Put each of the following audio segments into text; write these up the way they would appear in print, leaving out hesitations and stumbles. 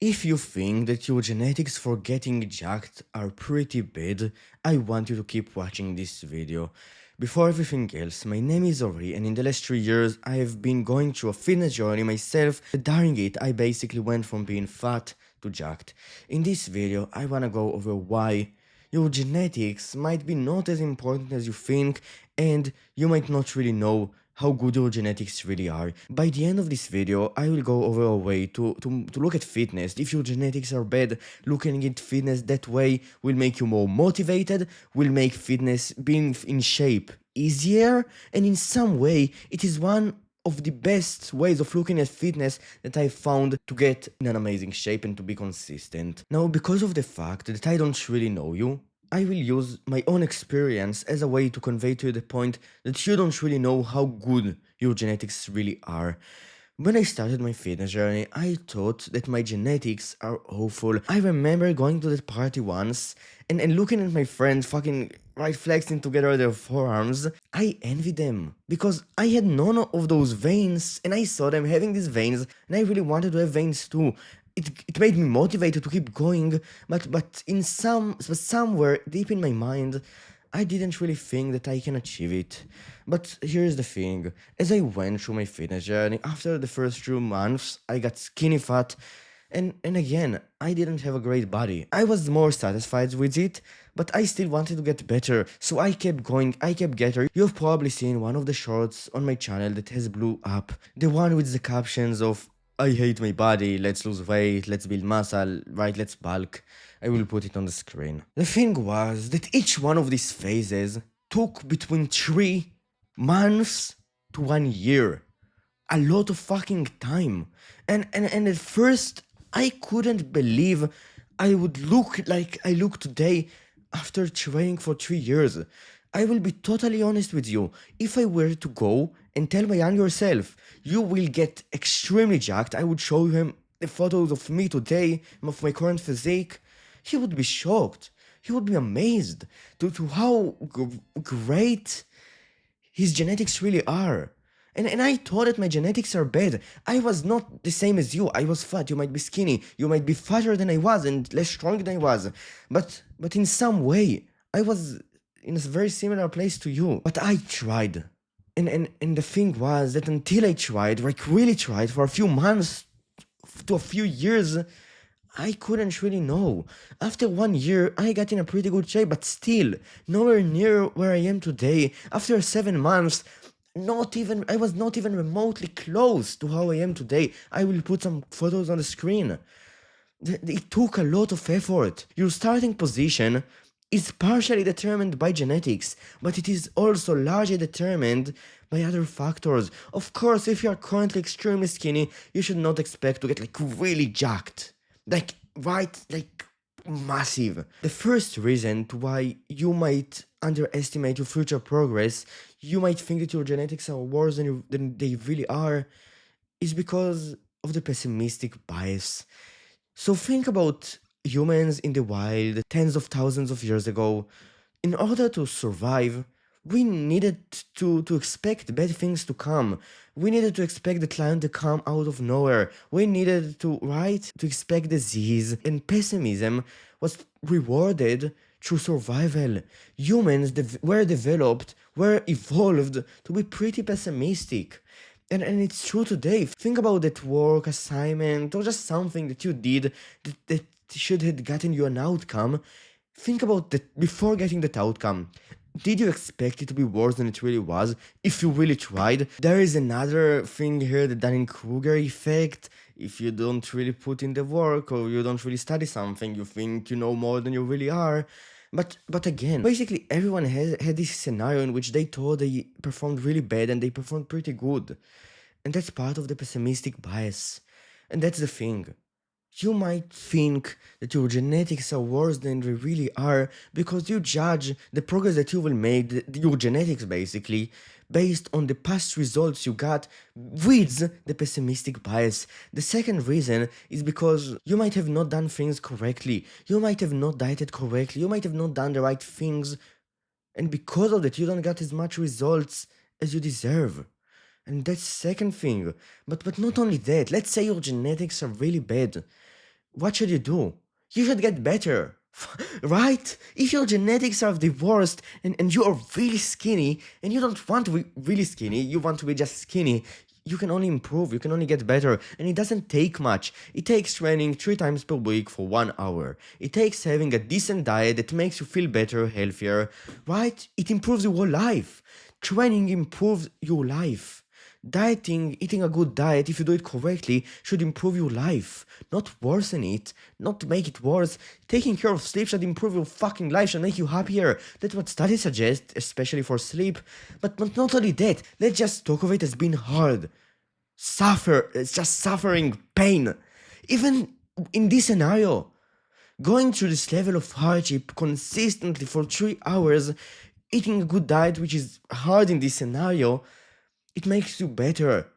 If you think that your genetics for getting jacked are pretty bad, I want you to keep watching this video. Before everything else, my name is Ori, and in the last 3 years I have been going through a fitness journey myself. During it, I basically went from being fat to jacked. In this video, I wanna go over why your genetics might be not as important as you think, and you might not really know how good your genetics really are. By the end of this video, I will go over a way to look at fitness. If your genetics are bad, looking at fitness that way will make you more motivated, will make fitness, being in shape, easier, and in some way, it is one of the best ways of looking at fitness that I found to get in an amazing shape and to be consistent. Now, because of the fact that I don't really know you, I will use my own experience as a way to convey to you the point that you don't really know how good your genetics really are. When I started my fitness journey, I thought that my genetics are awful. I remember going to that party once and looking at my friends fucking right flexing together their forearms. I envied them because I had none of those veins and I saw them having these veins and I really wanted to have veins too. It made me motivated to keep going, but somewhere deep in my mind, I didn't really think that I can achieve it. But here's the thing, as I went through my fitness journey, after the first 2 months, I got skinny fat, and again, I didn't have a great body. I was more satisfied with it, but I still wanted to get better, so I kept going, I kept getting. You've probably seen one of the shorts on my channel that has blew up, the one with the captions of I hate my body, let's lose weight, let's build muscle, right, let's bulk. I will put it on the screen. The thing was that each one of these phases took between 3 months to 1 year. A lot of fucking time. And at first, I couldn't believe I would look like I look today after training for 3 years. I will be totally honest with you. If I were to go and tell my younger self, you will get extremely jacked, I would show him the photos of me today, of my current physique, he would be shocked. He would be amazed to how great his genetics really are. And I thought that my genetics are bad. I was not the same as you. I was fat. You might be skinny. You might be fatter than I was and less strong than I was. But in some way, I was in a very similar place to you. But I tried. And the thing was that until I tried, like really tried for a few months to a few years, I couldn't really know. After 1 year, I got in a pretty good shape, but still, nowhere near where I am today. After 7 months, I was not even remotely close to how I am today. I will put some photos on the screen. It took a lot of effort. Your starting position is partially determined by genetics, but it is also largely determined by other factors. Of course, if you are currently extremely skinny, you should not expect to get like really jacked. Like massive. The first reason to why you might underestimate your future progress, you might think that your genetics are worse than they really are, is because of the pessimistic bias. So think about humans in the wild tens of thousands of years ago. In order to survive, we needed to expect bad things to come. We needed to expect the lion to come out of nowhere. We needed to, right, to expect disease. And pessimism was rewarded through survival. Humans were evolved to be pretty pessimistic. And it's true today. Think about that work assignment or just something that you did that should have gotten you an outcome. Think about that before getting that outcome. Did you expect it to be worse than it really was? If you really tried? There is another thing here, the Dunning-Kruger effect. If you don't really put in the work or you don't really study something, you think you know more than you really are. But again, basically everyone had this scenario in which they thought they performed really bad and they performed pretty good. And that's part of the pessimistic bias. And that's the thing. You might think that your genetics are worse than they really are because you judge the progress that you will make, your genetics basically, based on the past results you got with the pessimistic bias. The second reason is because you might have not done things correctly, you might have not dieted correctly, you might have not done the right things, and because of that you don't get as much results as you deserve. And that's second thing. But not only that, let's say your genetics are really bad. what should you do? You should get better, right? If your genetics are the worst and you are really skinny and you don't want to be really skinny, you want to be just skinny, you can only improve, you can only get better, and it doesn't take much. It takes training 3 times per week for 1 hour. It takes having a decent diet that makes you feel better, healthier, right? It improves your whole life. Training improves your life. Dieting, eating a good diet, if you do it correctly, should improve your life, not worsen it, not make it worse. Taking care of sleep should improve your fucking life, should make you happier. That's what studies suggest, especially for sleep. But not only that, let's just talk of it as being hard. It's just suffering, pain. Even in this scenario, going through this level of hardship consistently for 3 hours, eating a good diet, which is hard in this scenario, it makes you better.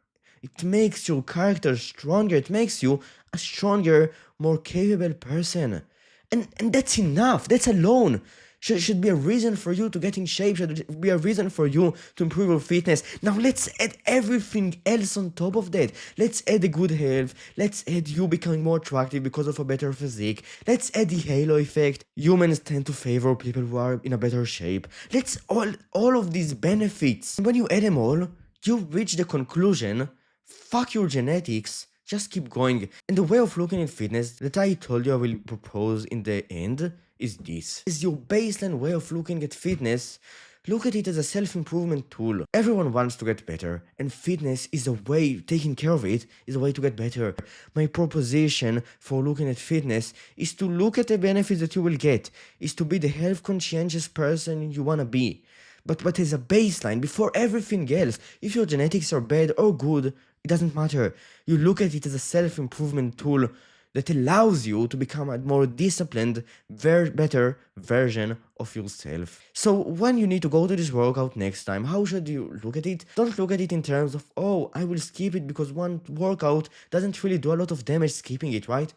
It makes your character stronger. It makes you a stronger, more capable person. And that's enough. That's alone. Should be a reason for you to get in shape, should be a reason for you to improve your fitness. Now let's add everything else on top of that. Let's add the good health. Let's add you becoming more attractive because of a better physique. Let's add the halo effect. Humans tend to favor people who are in a better shape. Let's all of these benefits. When you add them all, you reach the conclusion, fuck your genetics, just keep going. And the way of looking at fitness that I told you I will propose in the end is this. Is your baseline way of looking at fitness. Look at it as a self-improvement tool. Everyone wants to get better, and fitness is a way, taking care of it, is a way to get better. My proposition for looking at fitness is to look at the benefits that you will get, is to be the health-conscientious person you wanna be. But as a baseline, before everything else, if your genetics are bad or good, it doesn't matter. You look at it as a self-improvement tool that allows you to become a more disciplined, better version of yourself. So when you need to go to this workout next time, how should you look at it? Don't look at it in terms of, oh, I will skip it because one workout doesn't really do a lot of damage skipping it, right?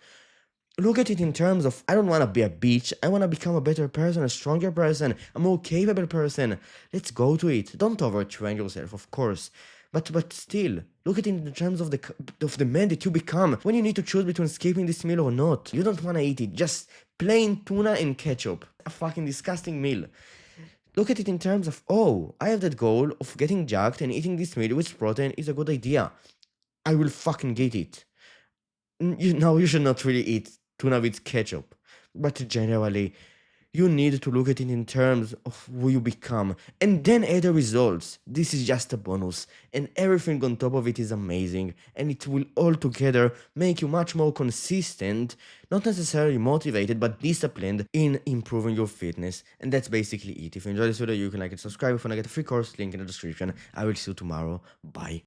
Look at it in terms of, I don't want to be a bitch, I want to become a better person, a stronger person, a more capable person. Let's go to it. Don't overtrain yourself, of course. But still, look at it in terms of the man that you become when you need to choose between skipping this meal or not. You don't want to eat it, just plain tuna and ketchup. A fucking disgusting meal. Look at it in terms of, oh, I have that goal of getting jacked and eating this meal with protein is a good idea. I will fucking get it. You should not really eat tuna with ketchup, but generally, you need to look at it in terms of who you become, and then add the results. This is just a bonus, and everything on top of it is amazing, and it will all together make you much more consistent, not necessarily motivated, but disciplined in improving your fitness, and that's basically it. If you enjoyed this video, you can like and subscribe. If you want to get a free course, link in the description. I will see you tomorrow. Bye.